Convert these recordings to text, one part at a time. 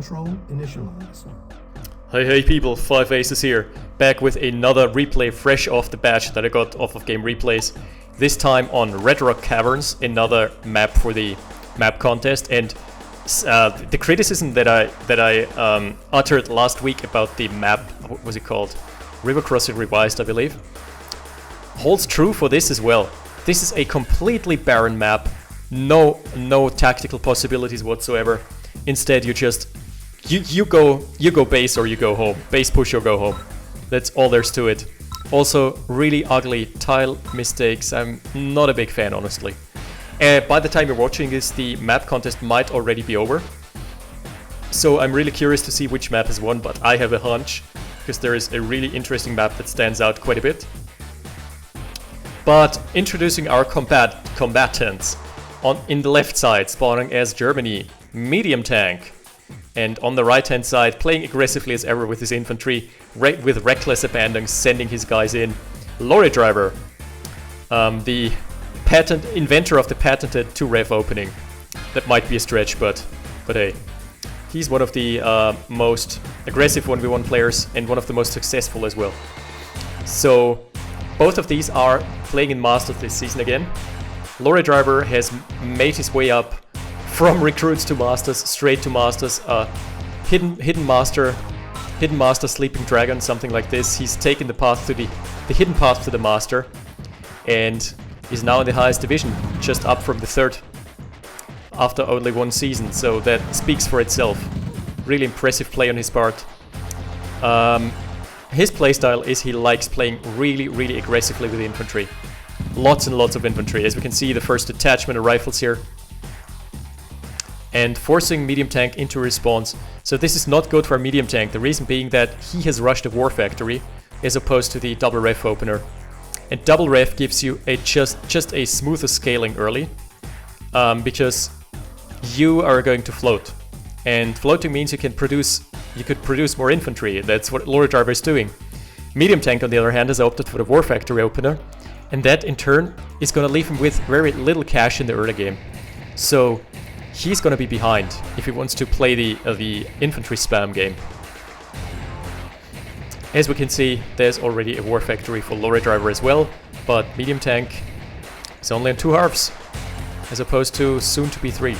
control initialized. Hey people, 5 Aces here, back with another replay fresh off the batch that I got off of Game Replays. This time on Red Rock Caverns, another map for the map contest. And the criticism that I uttered last week about the map, what was it called? River Crossing Revised, I believe, holds true for this as well. This is a completely barren map, no tactical possibilities whatsoever. Instead, you just you go base or you go home, base push or go home. That's all there's to it. Also, really ugly tile mistakes. I'm not a big fan, honestly. By the time you're watching this, the map contest might already be over. So I'm really curious to see which map has won, but I have a hunch, because there is a really interesting map that stands out quite a bit. But introducing our combatants. In the left side, spawning as Germany, Medium Tank. And on the right hand side, playing aggressively as ever with his infantry, with reckless abandon, sending his guys in, Lorrydriver, the inventor of the patented 2-ref opening. That might be a stretch, but hey. He's one of the most aggressive 1v1 players and one of the most successful as well. So both of these are playing in Masters this season again. Lorrydriver has made his way up from recruits to Masters, straight to Masters. Hidden Master, Sleeping Dragon, something like this. He's taken the path to the hidden path to the Master, and is now in the highest division, just up from the 3rd. After only 1 season, so that speaks for itself. Really impressive play on his part. His playstyle is he likes playing really aggressively with the infantry. Lots and lots of infantry. As we can see, the first attachment of rifles here. And forcing Medium Tank into response. So this is not good for Medium Tank, the reason being that he has rushed a War Factory as opposed to the double ref opener. And double ref gives you just a smoother scaling early, because you are going to float, and floating means you could produce more infantry. That's what Lorrydriver is doing. Medium Tank, on the other hand, has opted for the War Factory opener, and that in turn is going to leave him with very little cash in the early game. So he's going to be behind if he wants to play the infantry spam game. As we can see, there's already a War Factory for Lorrydriver as well, but Medium Tank is only on 2 halves, as opposed to soon to be 3.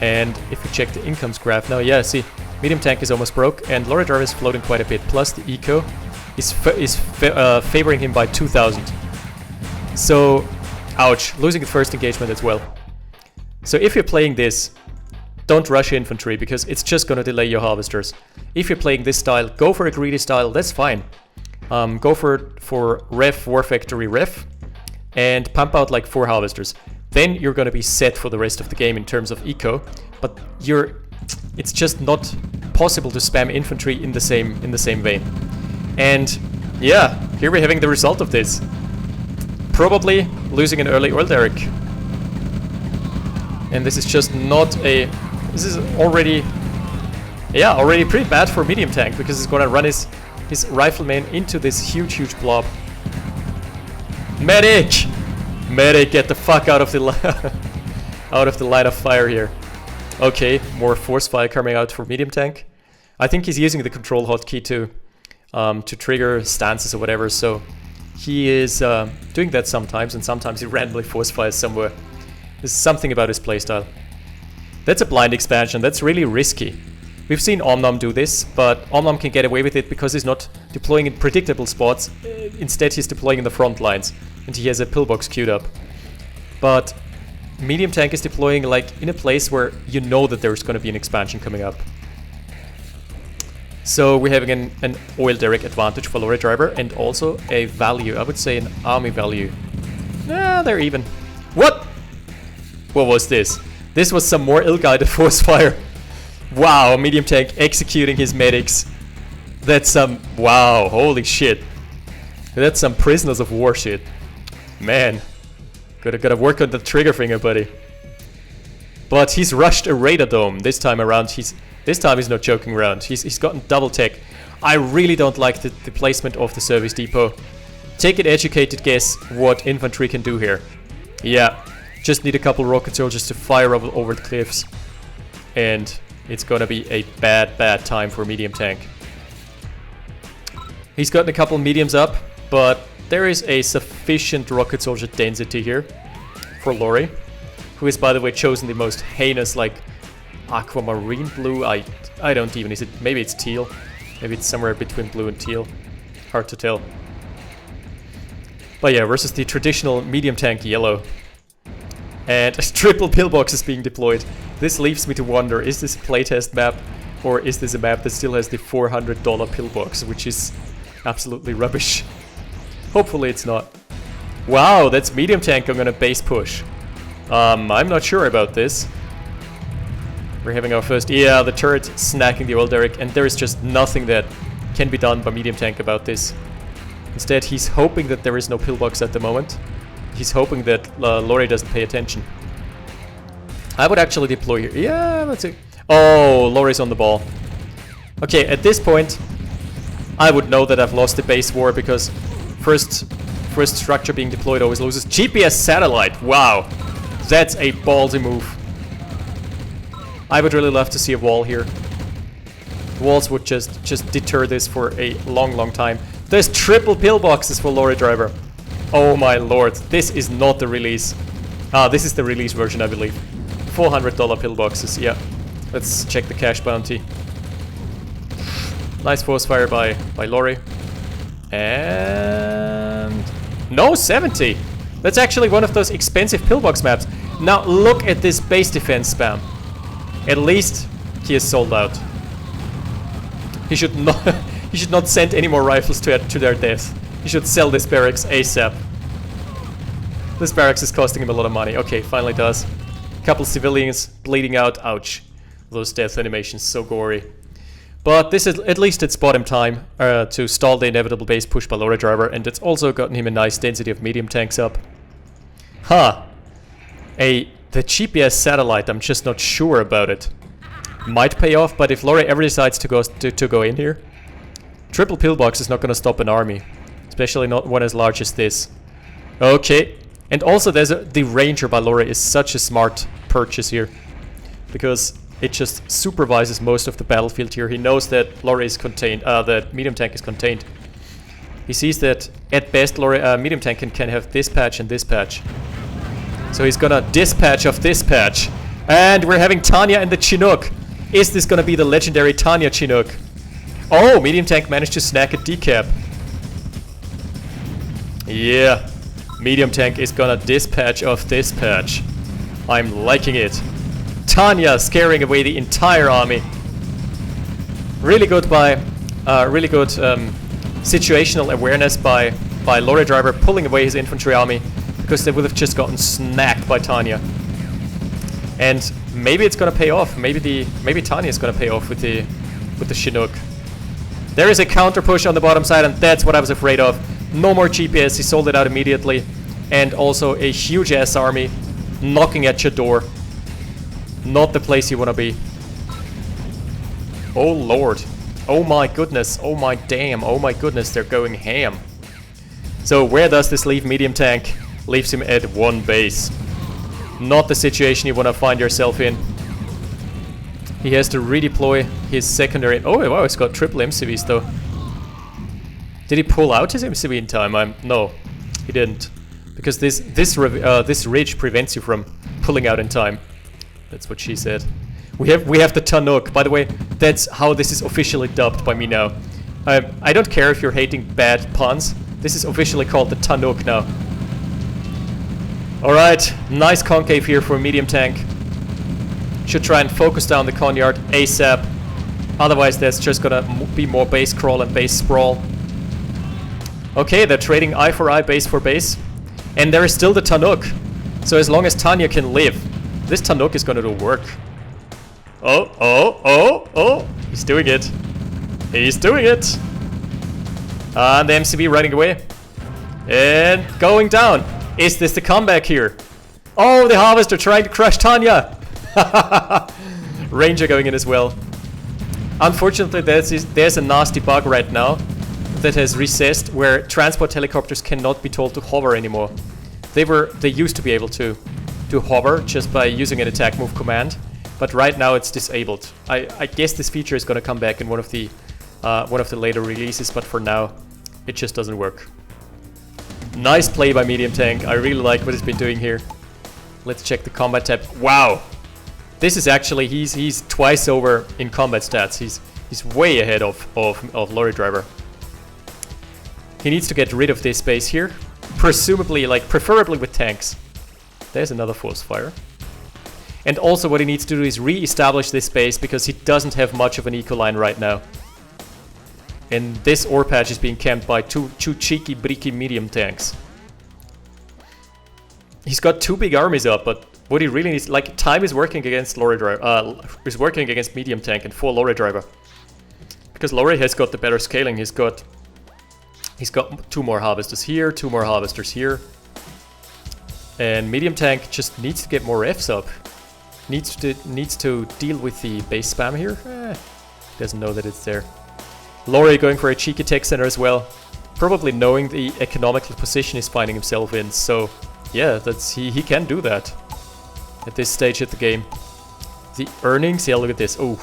And if you check the incomes graph now, yeah, see, Medium Tank is almost broke, and Lorrydriver is floating quite a bit. Plus the eco is favoring him by 2,000. So, ouch, losing the first engagement as well. So if you're playing this, don't rush infantry, because it's just gonna delay your harvesters. If you're playing this style, go for a greedy style, that's fine. Go for ref, War Factory ref, and pump out like 4 harvesters. Then you're going to be set for the rest of the game in terms of eco, but it's just not possible to spam infantry in the same vein. And yeah, here we're having the result of this. Probably losing an early oil derrick. And this is just not this is already pretty bad for Medium Tank, because he's going to run his rifleman into this huge blob. Medic! Medic, get the fuck out of the line of fire here. Okay, more force fire coming out for Medium Tank. I think he's using the control hotkey to trigger stances or whatever, so he is doing that sometimes, and sometimes he randomly force fires somewhere. There's something about his playstyle. That's a blind expansion, that's really risky. We've seen Omnom do this, but Omnom can get away with it because he's not deploying in predictable spots. Instead, he's deploying in the front lines, and he has a pillbox queued up. But Medium Tank is deploying like in a place where you know that there's going to be an expansion coming up. So we're having an oil derrick advantage for Lorrydriver, and also a value, I would say an army value. Nah, they're even. What? What was this? This was some more ill-guided force fire. Wow, Medium Tank executing his medics. That's some... Wow, holy shit. That's some prisoners of war shit. Man. Gotta work on the trigger finger, buddy. But he's rushed a radar dome this time around. This time he's not joking around. He's gotten double tech. I really don't like the placement of the service depot. Take an educated guess what infantry can do here. Yeah, just need a couple rocket soldiers to fire over the cliffs. And it's gonna be a bad time for medium tank. He's gotten a couple mediums up, but there is a sufficient rocket soldier density here for Lorry, who is, by the way, chosen the most heinous, like, aquamarine blue. I don't even, is it, maybe it's teal? Maybe it's somewhere between blue and teal. Hard to tell. But yeah, versus the traditional medium tank yellow. And a triple pillbox is being deployed. This leaves me to wonder, is this a playtest map, or is this a map that still has the $400 pillbox, which is absolutely rubbish. Hopefully it's not. Wow, that's medium tank I'm gonna base push. I'm not sure about this. We're having our first... Yeah, the turret snacking the oil derrick, and there is just nothing that can be done by medium tank about this. Instead, he's hoping that there is no pillbox at the moment. He's hoping that Lorry doesn't pay attention. I would actually deploy here. Yeah, that's it. Oh, Lorry's on the ball. Okay, at this point, I would know that I've lost the base war because first structure being deployed always loses. GPS satellite. Wow, that's a ballsy move. I would really love to see a wall here. Walls would just deter this for a long time. There's triple pillboxes for Lorrydriver. Oh my lord, this is not the release. Ah, this is the release version, I believe. $400 pillboxes, yeah. Let's check the cash bounty. Nice force fire by Lorry. And... no, 70! That's actually one of those expensive pillbox maps. Now look at this base defense spam. At least he is sold out. He should not send any more rifles to their death. He should sell this barracks ASAP. This barracks is costing him a lot of money. Okay, finally does. Couple civilians bleeding out. Ouch. Those death animations, so gory. But this is at least it's bought him time to stall the inevitable base push by Lorrydriver, and it's also gotten him a nice density of medium tanks up. Huh. The GPS satellite, I'm just not sure about it. Might pay off, but if Lorry ever decides to go in here, triple pillbox is not going to stop an army. Especially not one as large as this. Okay. And also the Ranger by Lorry is such a smart purchase here. Because it just supervises most of the battlefield here. He knows that Lorry is contained, that medium tank is contained. He sees that at best medium tank can have this patch and this patch. So he's gonna dispatch of this patch. And we're having Tanya and the Chinook. Is this gonna be the legendary Tanya Chinook? Oh, medium tank managed to snack a decap. Yeah, medium tank is gonna dispatch of this patch. I'm liking it. Tanya scaring away the entire army. Really good situational awareness by Lorrydriver pulling away his infantry army because they would have just gotten snacked by Tanya. And maybe it's gonna pay off. Maybe Tanya is gonna pay off with the Chinook. There is a counter push on the bottom side, and that's what I was afraid of. No more GPS, he sold it out immediately. And also a huge ass army knocking at your door. Not the place you wanna be. Oh lord. Oh my goodness. Oh my damn. Oh my goodness, they're going ham. So where does this leave medium tank? Leaves him at one base. Not the situation you wanna find yourself in. He has to redeploy his secondary... Oh wow, he's got triple MCVs though. Did he pull out his MCV in time? No, he didn't. Because this ridge prevents you from pulling out in time. That's what she said. We have the Tannook. By the way, that's how this is officially dubbed by me now. I don't care if you're hating bad puns. This is officially called the Tannook now. Alright, nice concave here for a medium tank. Should try and focus down the Conyard ASAP. Otherwise there's just gonna be more base crawl and base sprawl. Okay, they're trading eye for eye, base for base. And there is still the Tannook. So as long as Tanya can live, this Tannook is gonna do work. Oh, he's doing it. He's doing it. And the MCV running away. And going down. Is this the comeback here? Oh, the Harvester trying to crush Tanya. Ranger going in as well. Unfortunately, there's a nasty bug right now that has recessed where transport helicopters cannot be told to hover anymore. They used to be able to hover just by using an attack move command, but right now it's disabled. I guess this feature is gonna come back in one of the later releases, but for now, it just doesn't work. Nice play by medium tank. I really like what he's been doing here. Let's check the combat tab. Wow, this is actually he's twice over in combat stats. He's way ahead of Lorrydriver. He needs to get rid of this base here, presumably, like preferably with tanks. There's another force fire. And also what he needs to do is re-establish this base because he doesn't have much of an eco line right now. And this ore patch is being camped by two cheeky, breaky medium tanks. He's got 2 big armies up, but what he really needs, like, time is working against Lorrydriver, is working against medium tank and for Lorrydriver. Because Lorry has got the better scaling. He's got 2 more harvesters here, 2 more harvesters here. And medium tank just needs to get more Fs up. Needs to deal with the base spam here. Doesn't know that it's there. Lorry going for a cheeky tech center as well. Probably knowing the economical position he's finding himself in. So yeah, he can do that at this stage of the game. The earnings, yeah, look at this. Ooh.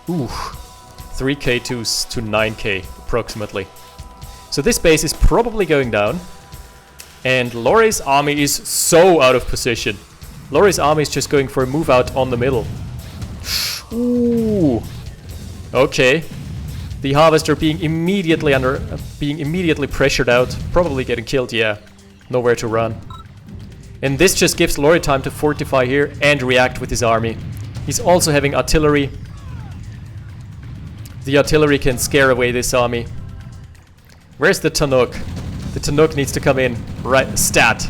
3k to 9k approximately. So this base is probably going down. And Lorry's army is so out of position. Lorry's army is just going for a move out on the middle. Ooh. Okay. The harvester being immediately pressured out, probably getting killed. Yeah, nowhere to run. And this just gives Lorry time to fortify here and react with his army. He's also having artillery. The artillery can scare away this army. Where's the Tannook? The Tannook needs to come in. Right, stat.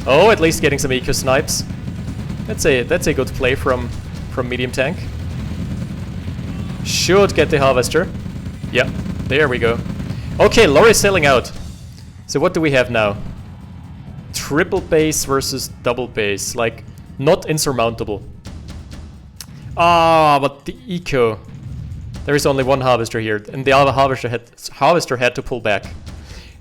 Oh, at least getting some eco snipes. That's a good play from medium tank. Should get the harvester. Yep, there we go. Okay, Lorry's selling out. So what do we have now? Triple base versus double base. Like, not insurmountable. Ah, but the eco. There is only one harvester here, and the other harvester had to pull back.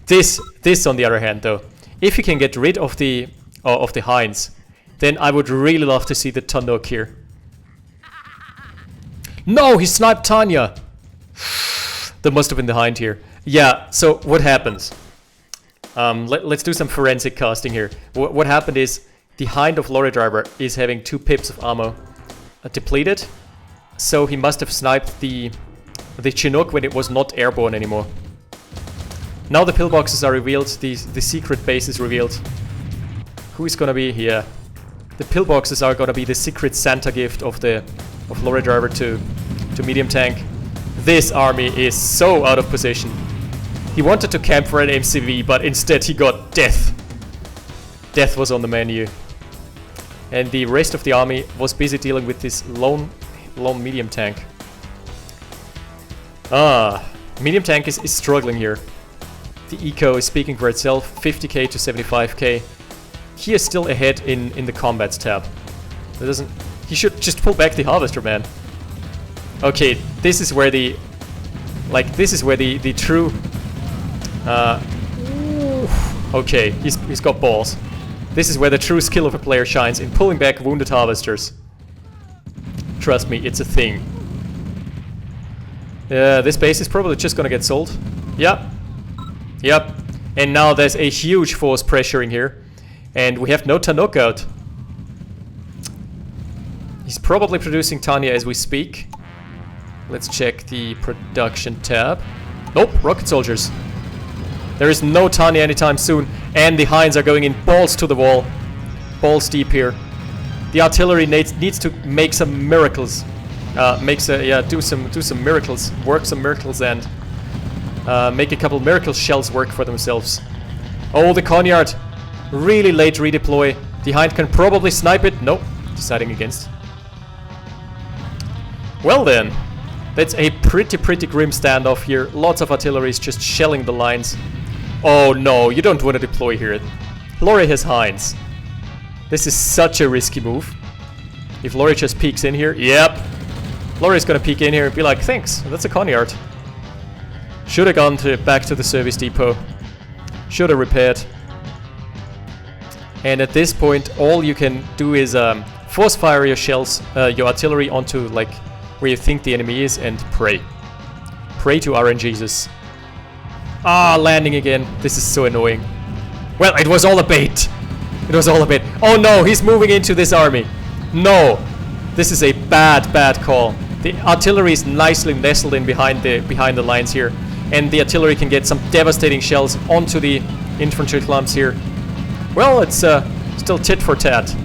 This on the other hand, though, if you can get rid of the hinds, then I would really love to see the Tannook here. No, he sniped Tanya. That must have been the hind here. Yeah. So what happens? Let's do some forensic casting here. What happened is the hind of Lorrydriver is having 2 pips of ammo depleted, so he must have sniped the Chinook when it was not airborne anymore. Now the pillboxes are revealed. The secret base is revealed. Who is gonna be here? The pillboxes are gonna be the secret Santa gift of Lorrydriver to medium tank. This army is so out of position. He wanted to camp for an MCV, but instead he got death. Death was on the menu. And the rest of the army was busy dealing with this lone medium tank. Medium tank is struggling here. The eco is speaking for itself, 50k to 75k. He is still ahead in the combats tab. He should just pull back the harvester, man. Okay, this is where the true okay, he's got balls. This is where the true skill of a player shines, in pulling back wounded harvesters. Trust me, it's a thing. This base is probably just gonna get sold. Yep. And now there's a huge force pressuring here. And we have no Tannook out. He's probably producing Tanya as we speak. Let's check the production tab. Nope, rocket soldiers. There is no Tanya anytime soon. And the hinds are going in balls to the wall. Balls deep here. The artillery needs to make some miracles. Do some miracles. Work some miracles and make a couple miracle shells work for themselves. Oh, the Conyard. Really late redeploy. The hind can probably snipe it. Nope. Deciding against. Well then. That's a pretty grim standoff here. Lots of artillery is just shelling the lines. Oh no, you don't want to deploy here. Lorry has hinds. This is such a risky move. If Lorry just peeks in here, yep. Lorry's gonna peek in here and be like, thanks, that's a Conyard. Should have gone back to the service depot. Should have repaired. And at this point, all you can do is Force fire your shells, your artillery onto like where you think the enemy is and pray. Pray to RNGesus. Ah, landing again. This is so annoying. Well, it was all a bait. It was all a bait. Oh no, he's moving into this army. No, this is a bad call. The artillery is nicely nestled in behind the lines here, and the artillery can get some devastating shells onto the infantry clumps here. Well, it's still tit for tat.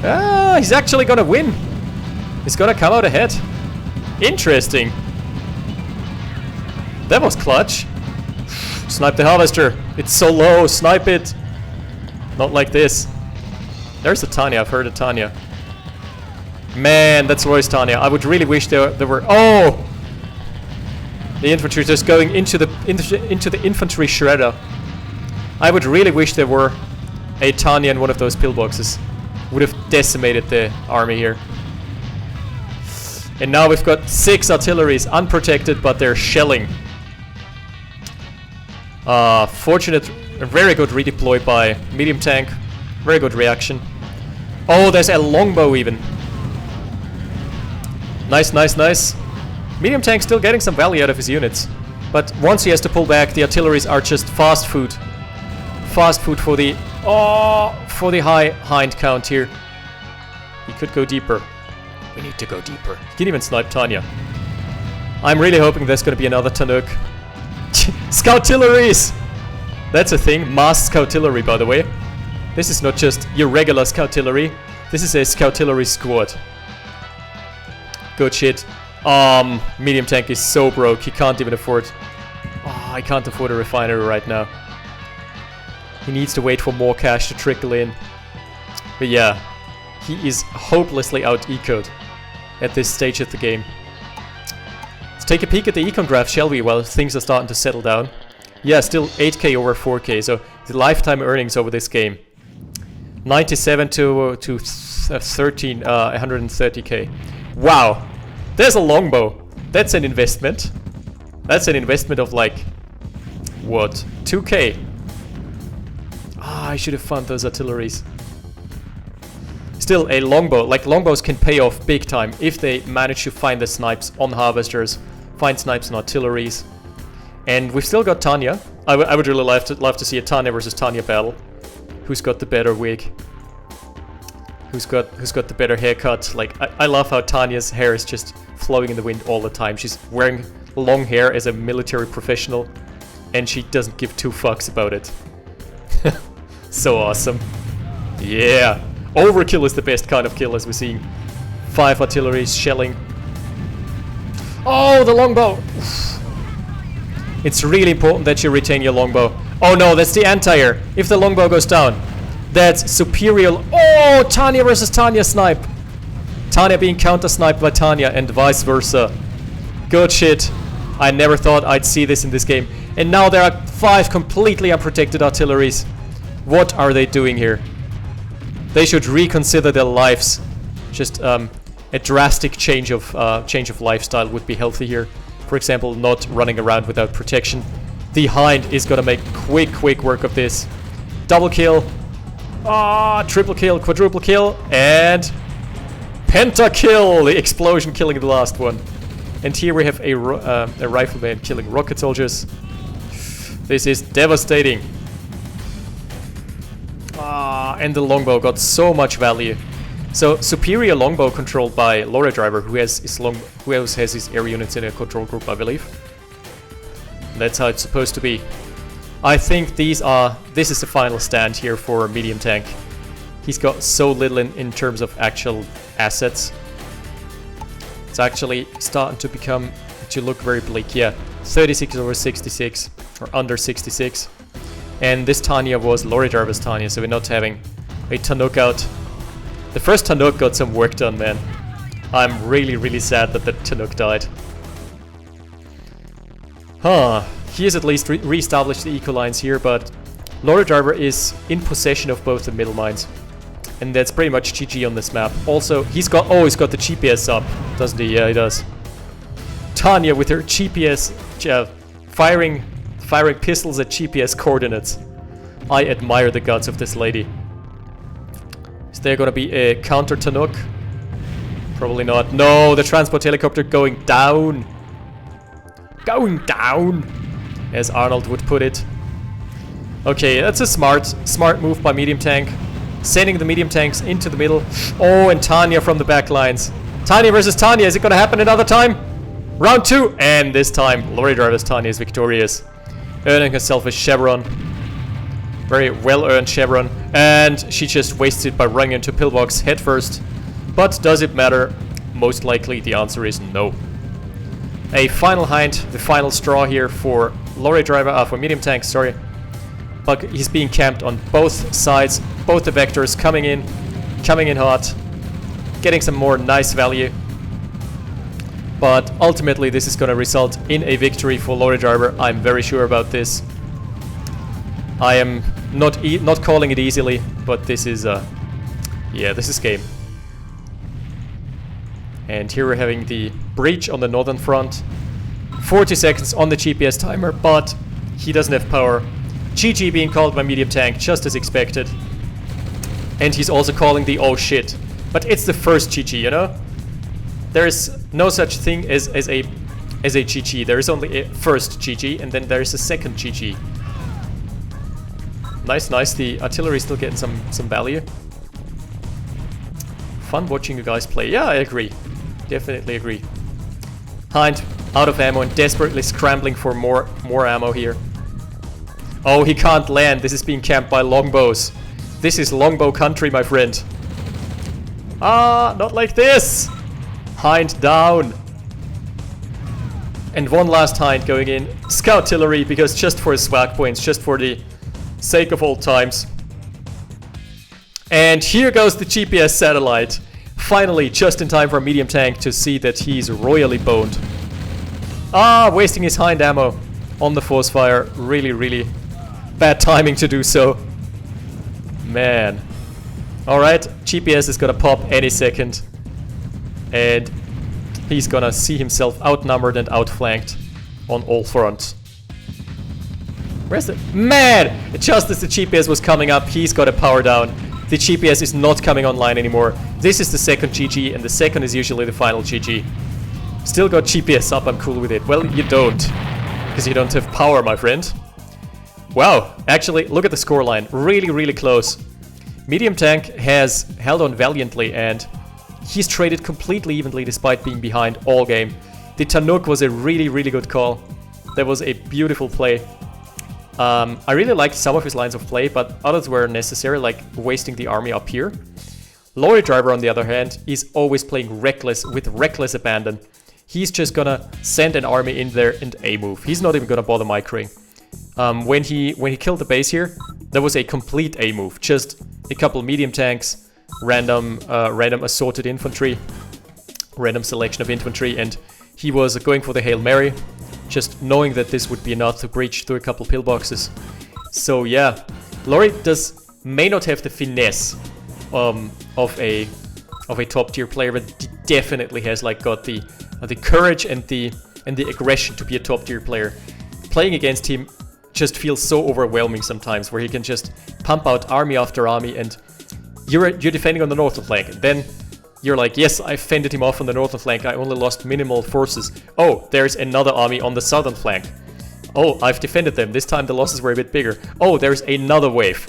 Ah, he's actually gonna win. He's gonna come out ahead. Interesting. That was clutch. Snipe the harvester. It's so low. Snipe it. Not like this. There's a Tanya. I've heard of Tanya. Man, that's Roy's Tanya. I would really wish there were... Oh! The infantry just going into the infantry shredder. I would really wish there were a Tanya in one of those pillboxes. Would have decimated the army here. And now we've got 6 artilleries unprotected, but they're shelling. Fortunate, a very good redeploy by medium tank. Very good reaction. Oh, there's a longbow even. Nice, nice, nice. Medium tank still getting some value out of his units. But once he has to pull back, the artilleries are just fast food. Fast food for the... Oh, for the high hind count here. He could go deeper. We need to go deeper. He can even snipe Tanya. I'm really hoping there's going to be another Tannook. Scoutilleries! That's a thing. Masked Scoutillery, by the way. This is not just your regular Scoutillery. This is a Scoutillery squad. Good shit. Medium tank is so broke. He can't even afford... Oh, I can't afford a refinery right now. He needs to wait for more cash to trickle in. But yeah, he is hopelessly out-ecoed at this stage of the game. Let's take a peek at the econ graph, shall we, while things are starting to settle down. Yeah, still 8k over 4k, so the lifetime earnings over this game. 97 to 130k. Wow, there's a longbow. That's an investment. That's an investment of like, what, 2k? Ah, I should have found those artilleries. Still, a longbow, like longbows can pay off big time if they manage to find the snipes on harvesters, find snipes on artilleries. And we've still got Tanya. I would really love to see a Tanya versus Tanya battle. Who's got the better wig? Who's got the better haircut? Like, I love how Tanya's hair is just flowing in the wind all the time. She's wearing long hair as a military professional, and she doesn't give 2 fucks about it. So awesome. Yeah. Overkill is the best kind of kill, as we're seeing. 5 artilleries shelling. Oh, the longbow! It's really important that you retain your longbow. Oh no, that's the anti-air. If the longbow goes down, that's superior. Oh, Tanya versus Tanya snipe. Tanya being counter-sniped by Tanya and vice versa. Good shit. I never thought I'd see this in this game. And now there are 5 completely unprotected artilleries. What are they doing here? They should reconsider their lives. Just a drastic change of lifestyle would be healthy here. For example, not running around without protection. The hind is gonna make quick work of this. Double kill. Ah, triple kill, quadruple kill, and pentakill. The explosion killing the last one. And here we have a rifleman killing rocket soldiers. This is devastating. Ah, and the longbow got so much value. So superior longbow controlled by Lorrydriver, who has his air units in a control group, I believe. That's how it's supposed to be. I think this is the final stand here for medium tank. He's got so little in terms of actual assets. It's actually starting to look very bleak. Yeah, 36 over 66, or under 66. And this Tanya was Lorrydriver's Tanya, so we're not having a Tannook out. The first Tannook got some work done, man. I'm really sad that the Tannook died. Huh. He has at least re-established the eco lines here, but Lorrydriver is in possession of both the middle mines. And that's pretty much GG on this map. Also, he's got the GPS up, doesn't he? Yeah, he does. Tanya with her GPS, firing pistols at GPS coordinates. I admire the guts of this lady. there gonna be a counter Tannook? Probably not. No, the transport helicopter going down. Going down, as Arnold would put it. Okay, that's a smart move by medium tank. Sending the medium tanks into the middle. Oh, and Tanya from the back lines. Tanya versus Tanya. Is it gonna happen another time? Round 2, and this time Lorrydriver's Tanya is victorious, earning herself a chevron. Very well earned chevron, and she just wasted by running into pillbox head first. But does it matter? Most likely the answer is no. A final hind, the final straw here for Lorrydriver, for medium tank, sorry. But he's being camped on both sides, both the vectors coming in hot, getting some more nice value. But ultimately this is going to result in a victory for Lorrydriver. I'm very sure about this. I am not calling it easily, but this is yeah, this is game. And here we're having the breach on the northern front. 40 seconds on the GPS timer, but he doesn't have power. GG being called by medium tank, just as expected. And he's also calling the oh shit. But it's the first GG, you know? There is no such thing as a GG. There is only a first GG, and then there is a second GG. Nice. The artillery is still getting some value. Fun watching you guys play. Yeah, I agree. Definitely agree. Hind out of ammo and desperately scrambling for more ammo here. Oh, he can't land. This is being camped by longbows. This is longbow country, my friend. Ah, not like this. Hind down. And one last hind going in. Scoutillery, because just for swag points, just for the sake of old times. And here goes the GPS satellite. Finally, just in time for a medium tank to see that he's royally boned. Ah, wasting his hind ammo on the force fire. Really bad timing to do so. Man. Alright, GPS is gonna pop any second. And he's gonna see himself outnumbered and outflanked on all fronts. Where's the... Man! Just as the GPS was coming up, he's got a power down. The GPS is not coming online anymore. This is the second GG, and the second is usually the final GG. Still got GPS up, I'm cool with it. Well, you don't. Because you don't have power, my friend. Wow, actually, look at the scoreline. Really close. Medium tank has held on valiantly, and he's traded completely evenly despite being behind all game. The Tannook was a really good call. That was a beautiful play. I really liked some of his lines of play, but others were necessary, like wasting the army up here. Lorrydriver, on the other hand, is always playing reckless, with reckless abandon. He's just gonna send an army in there and A-move. He's not even gonna bother microing. When he killed the base here, there was a complete A-move. Just a couple medium tanks, random assorted infantry, random selection of infantry, and he was going for the Hail Mary, just knowing that this would be enough to breach through a couple pillboxes. So yeah, Lorry may not have the finesse of a top tier player, but he definitely has like got the courage and the aggression to be a top tier player. Playing against him just feels so overwhelming sometimes, where he can just pump out army after army, and you're defending on the northern flank, and then you're like, yes, I fended him off on the northern flank, I only lost minimal forces. Oh, there's another army on the southern flank. Oh, I've defended them, this time the losses were a bit bigger. Oh, there's another wave.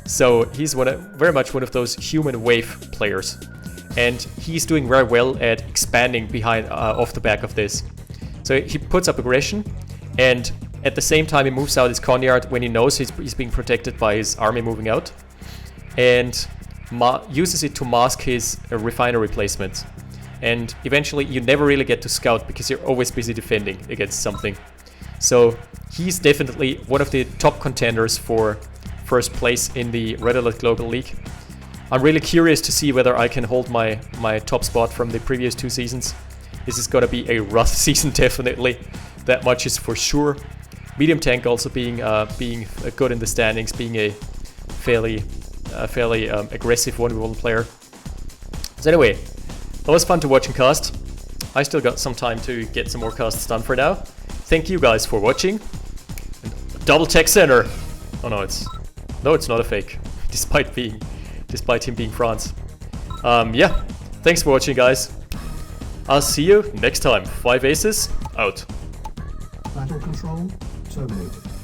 So he's very much one of those human wave players. And he's doing very well at expanding behind off the back of this. So he puts up aggression, and at the same time he moves out his Conyard when he knows he's being protected by his army moving out. And uses it to mask his refinery placements. And eventually you never really get to scout because you're always busy defending against something. So he's definitely one of the top contenders for first place in the Red Alert Global League. I'm really curious to see whether I can hold my top spot from the previous 2 seasons. This is gonna be a rough season, definitely. That much is for sure. Medium tank also being good in the standings, being a fairly aggressive 1v1 player. So anyway, that was fun to watch and cast. I still got some time to get some more casts done for now. Thank you guys for watching. And double tech center. Oh no, it's not a fake, despite being despite him being France. Yeah, thanks for watching, guys. I'll see you next time. 5 Aces, out. Battle control terminated.